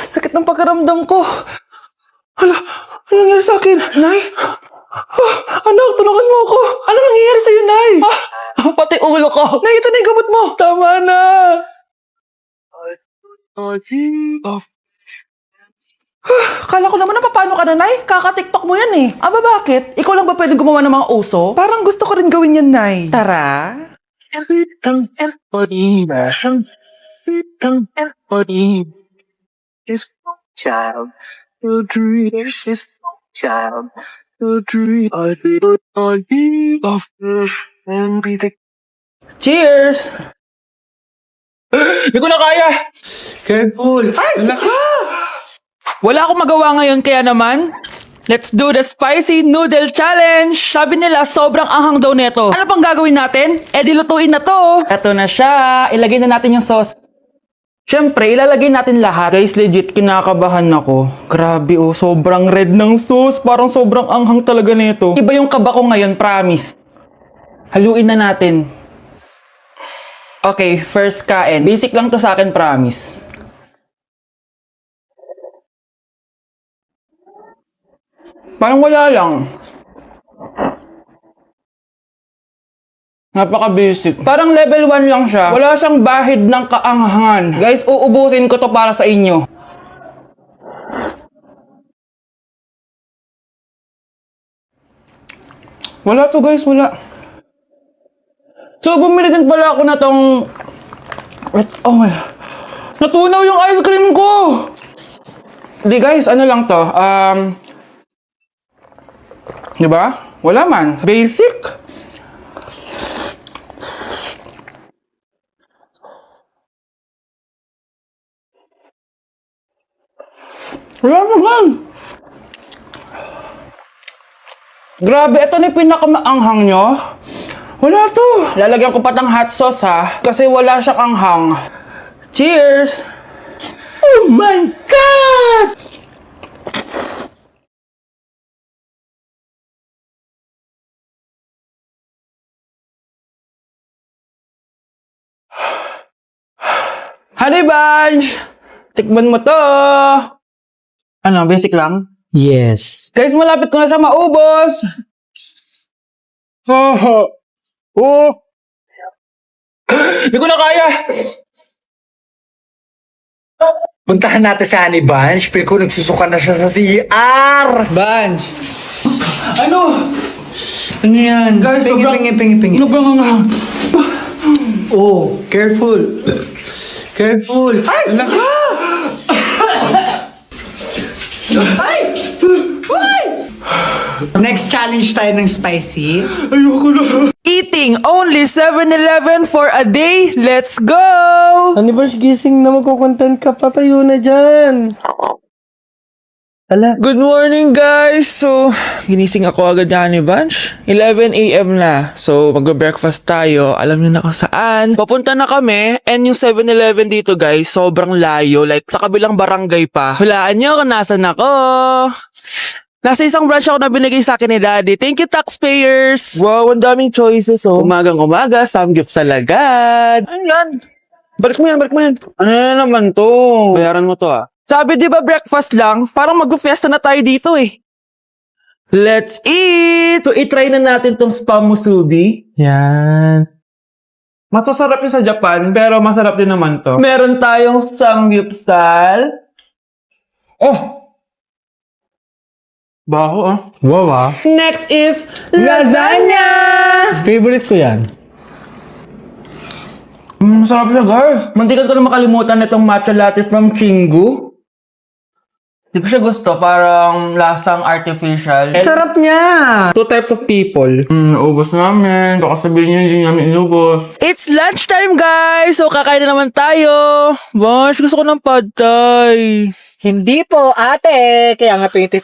Sakit ng pakiramdam ko. Hala, ano nangyari sa akin? Nay? Anak, tulungan mo ako. Ano nangyayari sa'yo, Nay? Pati ulo ko. Nay, ito na yung gamot mo. Tama na. Kala ko naman na paano ka na, Nay? Kaka-tiktok mo yan eh. Aba, bakit? Ikaw lang ba pwedeng gumawa ng mga uso? Parang gusto ko rin gawin yan, Nay. Tara. Child, the dream is child, the dream I love and be the Cheers! Hindi ko na kaya! careful. Ay! Wala akong magawa ngayon kaya naman, let's do the spicy noodle challenge! Sabi nila sobrang anghang daw neto. Ano pang gagawin natin? Eh di lutuin na to! Eto na siya! Ilagay na natin yung sauce. Siyempre, ilalagay natin lahat. Guys, legit, kinakabahan ako. Grabe oh, sobrang red ng sauce. Parang sobrang anghang talaga nito. Iba yung kaba ko ngayon, promise. Haluin na natin. Okay, first kain. Basic lang to sa akin, promise. Parang wala lang. Napaka-basic. Parang level 1 lang siya. Wala siyang bahid ng kaanghangan. Guys, uubusin ko to para sa inyo. Wala to guys, wala. So, bumili din pala ako na tong... Oh my... Natunaw yung ice cream ko! Di guys, ano lang to? Diba? Wala man. Basic. Wala naman. Grabe, ito na yung pinakamaanghang nyo. Wala to. Lalagyan ko pa ng hot sauce ha. Kasi wala siyang anghang. Cheers! Oh my God! Honey Bunch! Tikman mo to! Ano, basic lang? Yes. Guys, malapit ko na siya maubos! Oh! Hindi ko na kaya! Puntahan natin si Honey Bunch. Pero kung nagsusuka na siya sa CR. Bunch! Ano? Ano yan? Guys, pingi, sobrang... pingi. Sobrang anghang. Oh, careful. Careful. Ay! Naka! Ay! Ay! Next challenge tayo ng spicy. Ayoko na. Eating only 7-Eleven for a day. Let's go! Honey Bunch, gising na, magkukontent ka, patayo na dyan. Ala, Good morning guys! So, ginising ako agad ni Honey Bunch. 11 a.m. na. So, magbe-breakfast tayo. Alam niyo na kung saan. Papunta na kami. And yung 7-Eleven dito guys, sobrang layo. Like, sa kabilang barangay pa. Hulaan niyo kung nasan ako. Nasa isang branch ako na binigay sa akin ni Daddy. Thank you, taxpayers! wow, ang daming choices, oh. Umagang umaga, samgyup sa lagad. Ano yan? Balik mo yan, balik mo yan. Ano na naman to? Bayaran mo to ah. Sabi di ba breakfast lang? Parang mag-fiesta na tayo dito eh. Let's eat! So, itry na natin tong spam musubi. Yan. Masasarap yun sa Japan, pero masarap din naman to. Meron tayong samgyupsal. Oh! Baho ah. Wow, ah. Next is lasagna! Favorite ko yan. Masarap siya, guys. Mantikan ko na makalimutan itong matcha latte from Chingu. Di ko siya gusto. Parang lasang artificial. Sarap niya! Two types of people. Naubos namin. Baka sabihin niyo, hindi namin inubos. It's lunchtime, guys! So, kakain na naman tayo. Bosh, gusto ko ng pad thai. Hindi po, ate! Kaya nga 24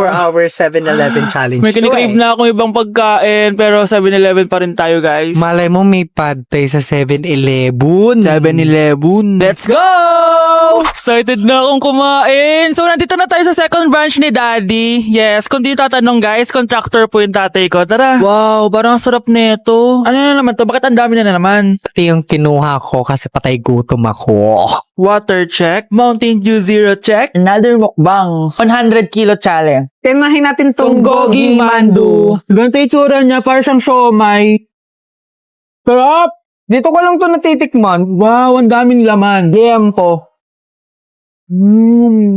hours 7-Eleven challenge. May kinikrave na akong ibang pagkain, pero 7-Eleven pa rin tayo, guys. Malay mo may pad thai sa 7-Eleven. 7-Eleven. Let's go! Excited na akong kumain. So, nandito na tayo sa second branch ni Daddy. Yes, kung di tatanong guys, contractor po yung tatay ko. Tara. Wow, parang sarap nito. Ano na naman to? Bakit ang dami na naman? Ito yung kinuha ko kasi patay gutom ako. Water check. Mountain Dew Zero check. Another mukbang. 100 kilo challenge. Tinahin natin tong Gogi Mandu. Ganito yung tsura niya, parang siyang siomay. Sarap! Dito ko lang to natitikman. Wow, ang daming laman. Liempo.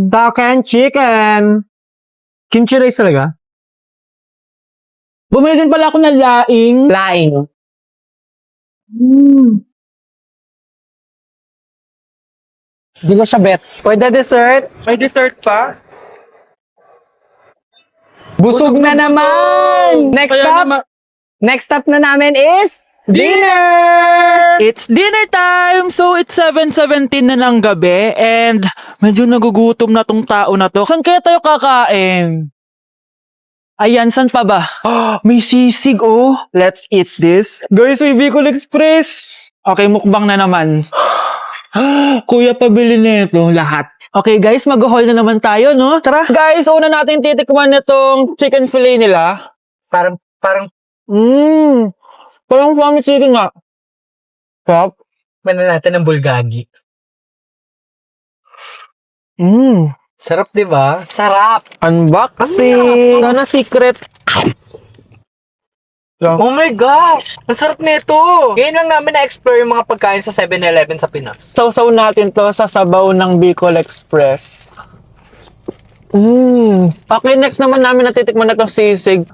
Taken chicken. Kimchi rice talaga? Bumili din pala ako ng laing. Laing. Di ko siya bet. For the dessert, May dessert pa? busog na naman! Next Kaya stop, naman- next stop na namin is dinner! It's dinner time! So, it's 7:17 na ng gabi and medyo nagugutom na tong tao na to. Saan kaya tayo kakain? Ayan, saan pa ba? May sisig, oh. Let's eat this. Guys, may Bicol Express. Okay, mukbang na naman. Kuya, pabili nito lahat. Okay, guys, mag-haul na naman tayo, no? Tara. Guys, una natin titikman itong chicken fillet nila. Parang, Parang family chicken nga. Sarap. mana natin ng bulgagi. Sarap, di ba? Sarap! Unboxing. Sana secret. Oh my gosh! Ang sarap nito! Ngayon lang namin na-explore yung mga pagkain sa 7-Eleven sa Pinas. Sausaw natin to sa sabaw ng Bicol Express. Okay, next naman namin natitikman na itong sisig.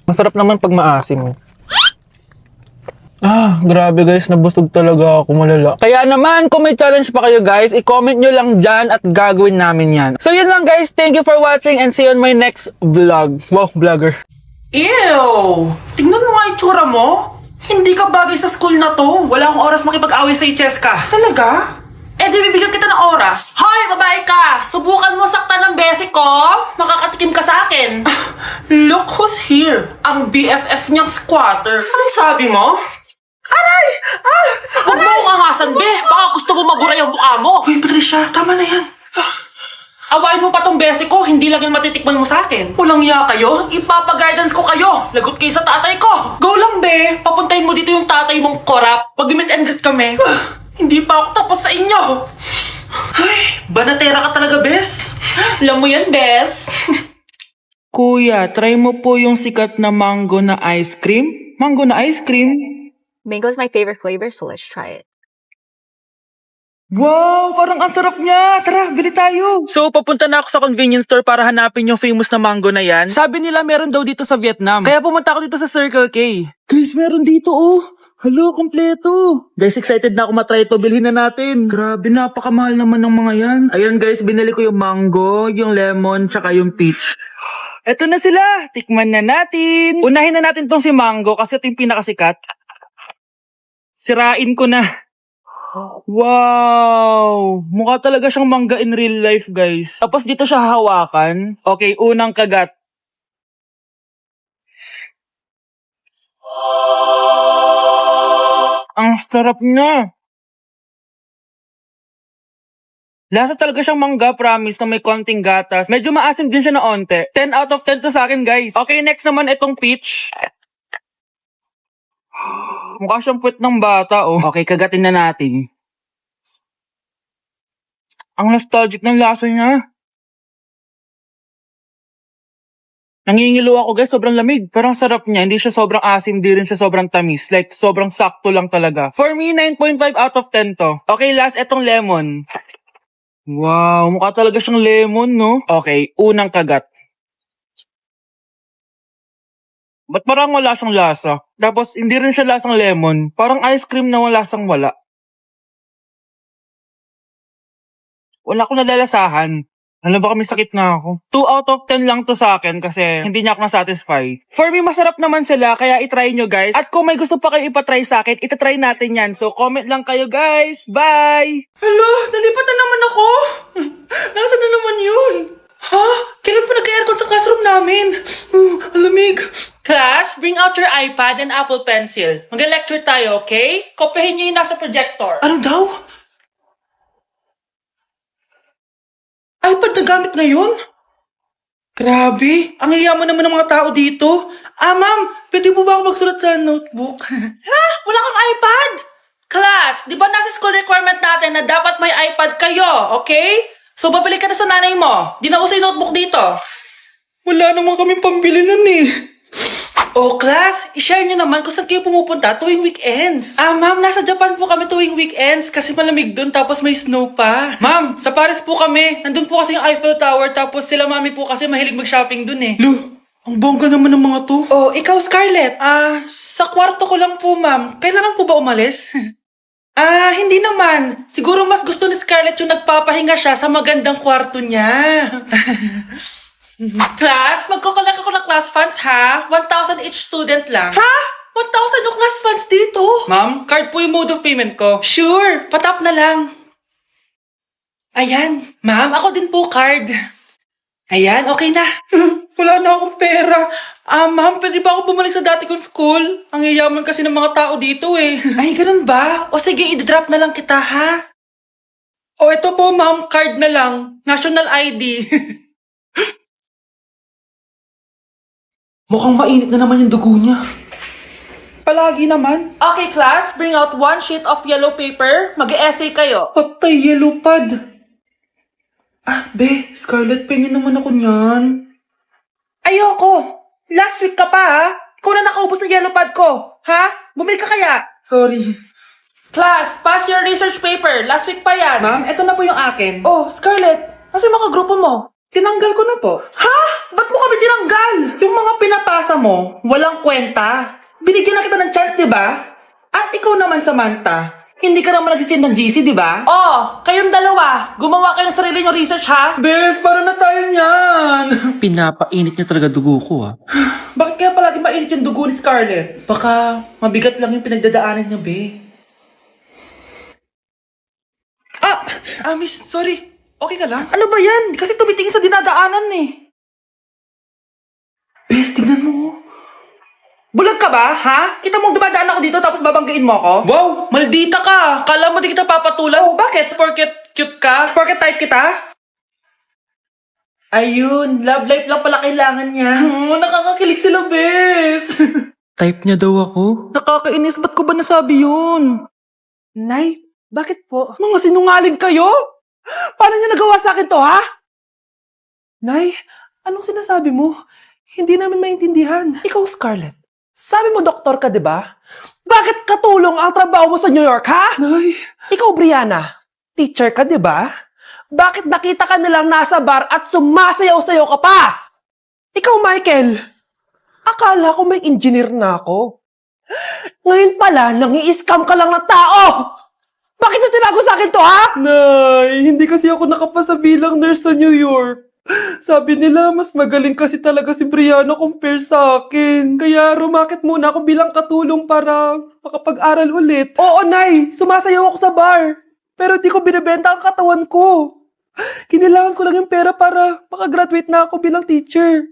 Masarap naman pag maasim. Grabe guys, nabusog talaga ako, malala. Kaya naman, kung may challenge pa kayo guys, i-comment nyo lang dyan at gagawin namin yan. So yun lang guys, thank you for watching and see you on my next vlog. Wow, vlogger. Ew! Tingnan mo nga itsura mo. Hindi ka bagay sa school na to. Wala akong oras makipag-away sa Cheska. Talaga? Eh di bibigyan kita ng oras. Hoy, babae ka! Subukan mo saktan ng basic ko. Makakatikim ka sa akin. Look who's here. Ang BFF niyang squatter. Anong sabi mo? Aray! Huwag mo akong angasan, be. Baka gusto mo magura yung mukha mo. Uy, Patricia, tama na yan. Awayin mo pa tong basic ko, hindi lang yung matitikman mo sa akin. Walang iya kayo, ipapa-guidance ko kayo. Lagot kayo sa tatay ko. Go lang, be. Papuntahin mo dito yung tatay mong korap. Pag-meet and greet kami. Hindi pa ako tapos sa inyo. Ay, banatera ka talaga, bes. Alam mo yan, bes. Kuya, try mo po yung sikat na mango na ice cream. Mango na ice cream? Mango is my favorite flavor, so let's try it. Wow, parang ang sarap niya. Tara, bili tayo. So, papunta na ako sa convenience store para hanapin yung famous na mango na yan. Sabi nila meron daw dito sa Vietnam. Kaya pumunta ako dito sa Circle K. Guys, meron dito oh. Hello, kompleto. Guys, excited na ako matry ito. Bilhin na natin. Grabe, napakamahal naman ng mga yan. Ayan guys, binili ko yung mango, yung lemon, tsaka yung peach. Eto na sila. Tikman na natin. Unahin na natin tong si mango kasi ito yung pinakasikat. Sirain ko na. Wow! Mukha talaga siyang mangga in real life, guys. Tapos dito siya hahawakan. Okay, unang kagat. Ang sarap niya. Lasa talaga siyang mangga, promise, na may konting gatas. Medyo maasim din siya na onte. 10 out of 10 to sa akin, guys. Okay, next naman itong peach. Mukha siyang puwet ng bata, oh. Okay, kagatin na natin. Ang nostalgic ng lasa niya. Nangingilo ako, guys. Sobrang lamig. Pero ang sarap niya. Hindi siya sobrang asim, di rin siya sobrang tamis. Like, sobrang sakto lang talaga. For me, 9.5 out of 10 to. Okay, last, etong lemon. Wow, mukha talaga siyang lemon, no? Okay, unang kagat. Ba't parang wala siyang lasa? Tapos, hindi rin siya lasang lemon. Parang ice cream na wala lasang wala. Wala akong nalalasahan. Alam ba kami sakit na ako? 2 out of 10 lang to sa akin kasi hindi niya ako na-satisfy. For me, masarap naman sila kaya itry nyo guys. At kung may gusto pa kayo ipatry sa akin, itatry natin yan. So, comment lang kayo guys. Bye! Hala, nalipat na naman ako. Nasaan na naman yun? Ha? Kailan pa nag-aircon sa classroom namin? Alamig. Class, bring out your iPad and Apple Pencil. Mag-lecture tayo, okay? Kopyahin niyo yung nasa projector. Ano daw? iPad na gamit ngayon? Grabe, ang yayaman naman ng mga tao dito. Ma'am, pwede po ba ako magsulat sa notebook? Ha? Wala kang iPad? Class, di ba nasa school requirement natin na dapat may iPad kayo, okay? So, babalik ka na sa nanay mo. Di na uso yung notebook dito. Wala naman kaming pambili nun eh. Oh, class, i-share nyo naman kung saan kayo pumupunta tuwing weekends. Ma'am, nasa Japan po kami tuwing weekends kasi malamig dun tapos may snow pa. Ma'am, sa Paris po kami. Nandun po kasi yung Eiffel Tower tapos sila mami po kasi mahilig mag-shopping dun eh. Lu, ang bongga naman ng mga to. Oh, ikaw Scarlett. Sa kwarto ko lang po, ma'am. Kailangan po ba umalis? Hindi naman. Siguro mas gusto ni Scarlett yung nagpapahinga siya sa magandang kwarto niya. Class, magkukulak ako ng class funds ha? 1,000 each student lang. Ha? 1,000 yung class funds dito? Ma'am, card po yung mode of payment ko. Sure, patap na lang. Ayan, ma'am, ako din po card. Ayan, okay na. Wala na akong pera. Ma'am, pwede ba ako bumalik sa dati kong school? Ang yayaman kasi ng mga tao dito eh. Ay, ganun ba? O sige, i-drop na lang kita ha? O ito po ma'am, card na lang. National ID. Mukhang mainit na naman yung dugo niya. Palagi naman. Okay, class. Bring out one sheet of yellow paper. Mag-essay kayo. Patay, yellow pad. Scarlett, pingin naman ako niyan. Ayoko. Last week ka pa, ha? Ikaw na nakaubos ng yellow pad ko. Ha? Bumili ka kaya? Sorry. Class, pass your research paper. Last week pa yan. Ma'am, eto na po yung akin. Oh, Scarlett. Nasa yung mga grupo mo? Tinanggal ko na po. Ha? Ba't mo kami tinanggal? Yung mga pinapasa mo, walang kwenta. Binigyan na kita ng chance, di ba? At ikaw naman, Samantha, hindi ka naman nag-send ng GC, di ba? Oh, kayong dalawa. Gumawa kayo ng sarili niyong research, ha? Bes, para na tayo niyan. Pinapainit niya talaga dugo ko ah. Bakit kaya palagi mainit yung dugo ni Scarlett? Baka mabigat lang yung pinagdadaanan niya, be. Miss, sorry. Okay ka lang? Ano ba yan? Kasi tumitingin sa dinadaanan eh. Bes, tignan mo. Bulag ka ba, ha? Kita mong dumadaan ako dito tapos babanggain mo ako? Wow, maldita ka. Kala mo di kita papatulan? Oh, bakit? Porket cute ka? Porket type kita? Ayun, love life lang pala kailangan niya. Nakakakilig sila, bes. Type niya daw ako? Nakakainis, ba't ko ba nasabi yun? Nay, bakit po? Mga sinungaling kayo? Paano niya nagawa sa akin to, ha? Nay, anong sinasabi mo? Hindi namin maintindihan. Ikaw, Scarlett. Sabi mo doktor ka, di ba? Bakit katulong ang trabaho mo sa New York, ha? Nay. Ikaw, Brianna. Teacher ka, di ba? Bakit nakita ka nilang nasa bar at sumasayaw-sayaw ka pa? Ikaw, Michael. Akala ko may engineer na ako. Ngayon pala, nangi-scam ka lang ng tao! Bakit niyo tinago sa akin to, ha? Nay, hindi kasi ako nakapasa bilang nurse sa New York. Sabi nila, mas magaling kasi talaga si Brianna compare sa akin. Kaya rumakit muna ako bilang katulong para makapag-aral ulit. Oo, Nay, sumasayaw ako sa bar. Pero di ko binibenta ang katawan ko. Kinilangan ko lang yung pera para makagraduate na ako bilang teacher.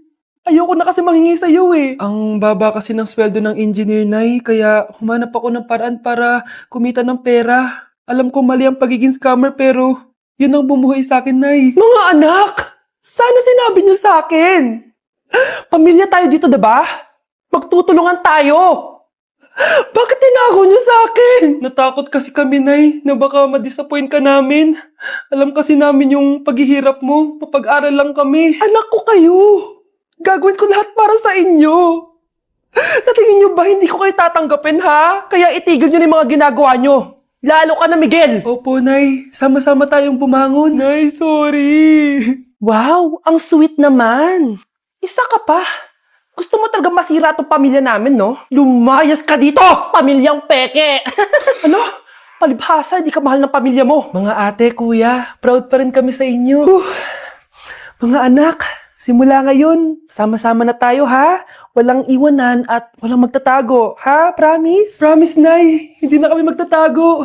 Ayoko na kasi manghingi sa iyo eh. Ang baba kasi ng sweldo ng engineer, Nay, kaya humanap ako ng paraan para kumita ng pera. Alam ko mali ang pagiging scammer pero yun ang bumuhay sa akin, Nay. Mga anak! Sana sinabi niyo sa akin. Pamilya tayo dito, diba? Magtutulungan tayo. Bakit tinago niyo sa akin? Natakot kasi kami, Nay, na baka ma-disappoint ka namin. Alam kasi namin yung paghihirap mo. Mapag-aral lang kami. Anak ko kayo. Gagawin ko lahat para sa inyo. Sa tingin niyo ba hindi ko kayo tatanggapin, ha? Kaya itigil niyo na yung mga ginagawa niyo. Lalo ka na, Miguel. Opo, Nay. Sama-sama tayong bumangon. Nay, sorry. Wow, ang sweet naman. Isa ka pa. Gusto mo talaga masira itong pamilya namin, no? Lumayas ka dito, pamilyang peke. Ano? Palibhasa, di ka mahal ng pamilya mo. Mga ate, kuya, proud pa rin kami sa inyo. Mga anak, simula ngayon, sama-sama na tayo, ha? Walang iwanan at walang magtatago, ha? Promise? Promise, Nay. Hindi na kami magtatago.